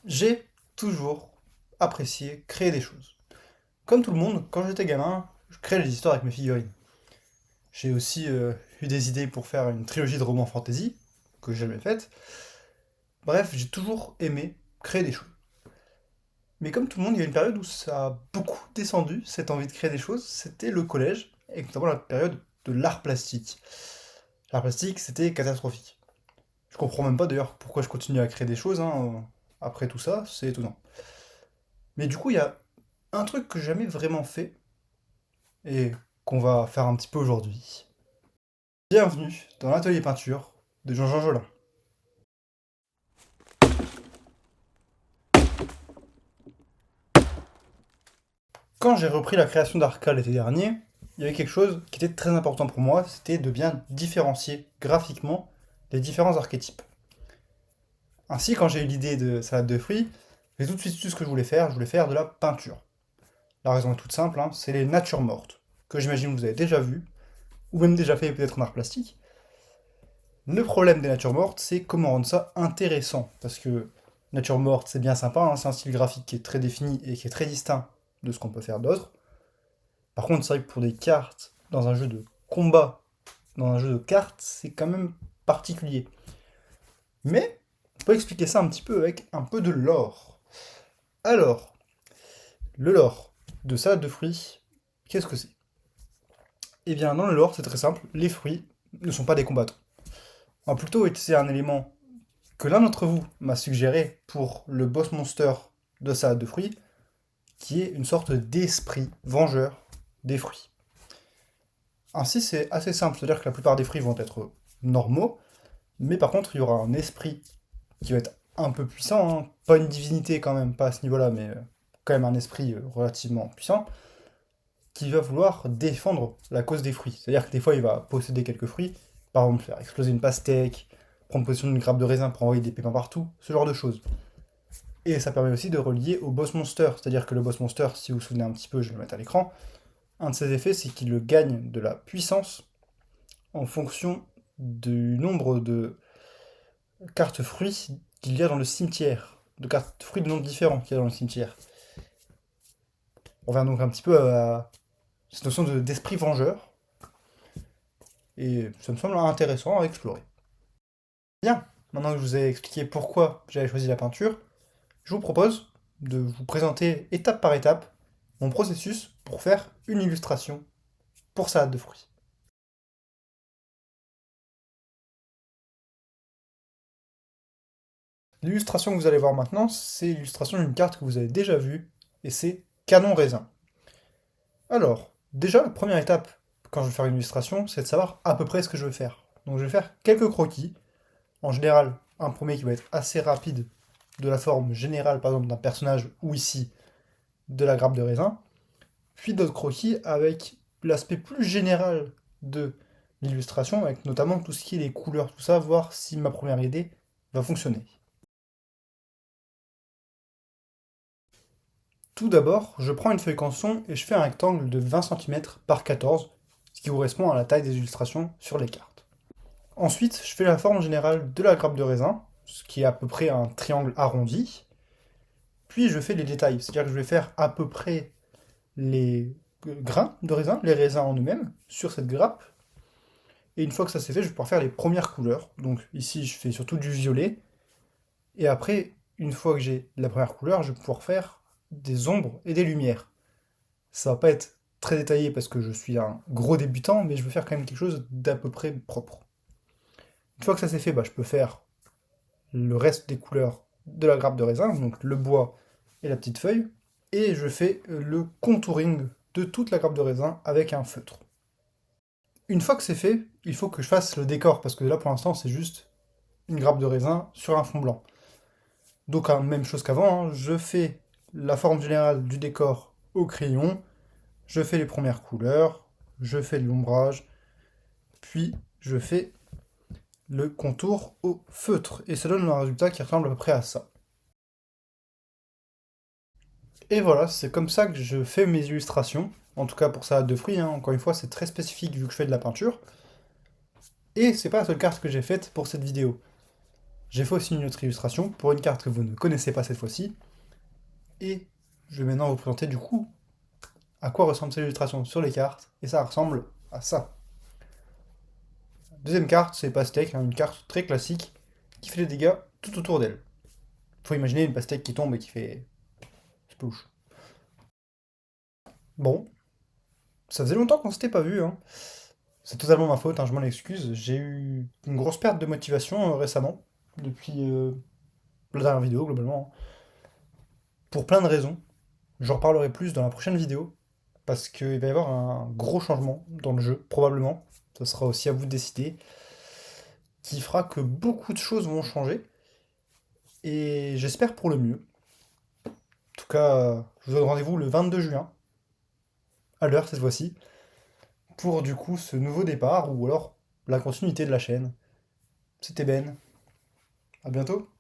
J'ai toujours apprécié créer des choses. Comme tout le monde, quand j'étais gamin, je créais des histoires avec mes figurines. J'ai aussi eu des idées pour faire une trilogie de romans fantasy, que j'ai jamais faite. Bref, j'ai toujours aimé créer des choses. Mais comme tout le monde, il y a une période où ça a beaucoup descendu, cette envie de créer des choses, c'était le collège, et notamment la période de l'art plastique. L'art plastique, c'était catastrophique. Je comprends même pas d'ailleurs pourquoi je continue à créer des choses, hein, après tout ça, c'est étonnant. Mais du coup, il y a un truc que j'ai jamais vraiment fait, et qu'on va faire un petit peu aujourd'hui. Bienvenue dans l'atelier peinture de Jean-Jean Jolin. Quand j'ai repris la création d'Arca l'été dernier, il y avait quelque chose qui était très important pour moi, c'était de bien différencier graphiquement les différents archétypes. Ainsi, quand j'ai eu l'idée de salade de fruits, j'ai tout de suite su ce que je voulais faire de la peinture. La raison est toute simple, hein, c'est les natures mortes, que j'imagine que vous avez déjà vues, ou même déjà fait peut-être en art plastique. Le problème des natures mortes, c'est comment rendre ça intéressant. Parce que nature morte, c'est bien sympa, hein, c'est un style graphique qui est très défini et qui est très distinct de ce qu'on peut faire d'autre. Par contre, c'est vrai que pour des cartes, dans un jeu de combat, dans un jeu de cartes, c'est quand même particulier. Mais, on peut expliquer ça un petit peu avec un peu de lore. Alors, le lore de salade de fruits, qu'est-ce que c'est? Eh bien, dans le lore, c'est très simple, les fruits ne sont pas des combattants. On va plutôt utiliser un élément que l'un d'entre vous m'a suggéré pour le boss monster de salade de fruits, qui est une sorte d'esprit vengeur des fruits. Ainsi, c'est assez simple, c'est-à-dire que la plupart des fruits vont être normaux, mais par contre, il y aura un esprit qui va être un peu puissant, hein. Pas une divinité quand même, pas à ce niveau-là, mais quand même un esprit relativement puissant, qui va vouloir défendre la cause des fruits. C'est-à-dire que des fois, il va posséder quelques fruits, par exemple faire exploser une pastèque, prendre possession d'une grappe de raisin pour envoyer des pépins partout, ce genre de choses. Et ça permet aussi de relier au boss monster, c'est-à-dire que le boss monster, si vous vous souvenez un petit peu, je vais le mettre à l'écran, un de ses effets, c'est qu'il gagne de la puissance en fonction du nombre de cartes fruits qu'il y a dans le cimetière, de cartes fruits de nombres différents qu'il y a dans le cimetière. On revient donc un petit peu à cette notion d'esprit vengeur, et ça me semble intéressant à explorer. Bien, maintenant que je vous ai expliqué pourquoi j'avais choisi la peinture, je vous propose de vous présenter étape par étape mon processus pour faire une illustration pour salade de fruits. L'illustration que vous allez voir maintenant, c'est l'illustration d'une carte que vous avez déjà vue, et c'est Canon Raisin. Alors, déjà, la première étape, quand je vais faire une illustration, c'est de savoir à peu près ce que je veux faire. Donc je vais faire quelques croquis, en général, un premier qui va être assez rapide, de la forme générale, par exemple, d'un personnage, ou ici, de la grappe de raisin, puis d'autres croquis avec l'aspect plus général de l'illustration, avec notamment tout ce qui est les couleurs, tout ça, voir si ma première idée va fonctionner. Tout d'abord, je prends une feuille canson et je fais un rectangle de 20 cm par 14, ce qui correspond à la taille des illustrations sur les cartes. Ensuite, je fais la forme générale de la grappe de raisin, ce qui est à peu près un triangle arrondi. Puis je fais les détails, c'est-à-dire que je vais faire à peu près les grains de raisin, les raisins en eux-mêmes, sur cette grappe. Et une fois que ça c'est fait, je vais pouvoir faire les premières couleurs. Donc ici, je fais surtout du violet. Et après, une fois que j'ai la première couleur, je vais pouvoir faire des ombres et des lumières. Ça va pas être très détaillé parce que je suis un gros débutant, mais je veux faire quand même quelque chose d'à peu près propre. Une fois que ça c'est fait, bah, je peux faire le reste des couleurs de la grappe de raisin, donc le bois et la petite feuille, et je fais le contouring de toute la grappe de raisin avec un feutre. Une fois que c'est fait, il faut que je fasse le décor, parce que là pour l'instant c'est juste une grappe de raisin sur un fond blanc. Donc même chose qu'avant, hein, je fais la forme générale du décor au crayon, je fais les premières couleurs, je fais l'ombrage, puis je fais le contour au feutre, et ça donne un résultat qui ressemble à peu près à ça. Et voilà, c'est comme ça que je fais mes illustrations, en tout cas pour salade de fruits, hein. Encore une fois c'est très spécifique vu que je fais de la peinture, et c'est pas la seule carte que j'ai faite pour cette vidéo. J'ai fait aussi une autre illustration pour une carte que vous ne connaissez pas cette fois-ci. Et je vais maintenant vous présenter du coup à quoi ressemble cette illustration sur les cartes. Et ça ressemble à ça. Deuxième carte, c'est pastèque, une carte très classique qui fait des dégâts tout autour d'elle. Faut imaginer une pastèque qui tombe et qui fait splouche. Bon, ça faisait longtemps qu'on s'était pas vu, hein. C'est totalement ma faute, hein, je m'en excuse. J'ai eu une grosse perte de motivation récemment, depuis la dernière vidéo globalement, hein. Pour plein de raisons. J'en reparlerai plus dans la prochaine vidéo, parce qu'il va y avoir un gros changement dans le jeu, probablement. Ce sera aussi à vous de décider, qui fera que beaucoup de choses vont changer, et j'espère pour le mieux. En tout cas, je vous donne rendez-vous le 22 juin, à l'heure cette fois-ci, pour du coup ce nouveau départ, ou alors la continuité de la chaîne. C'était Ben, à bientôt.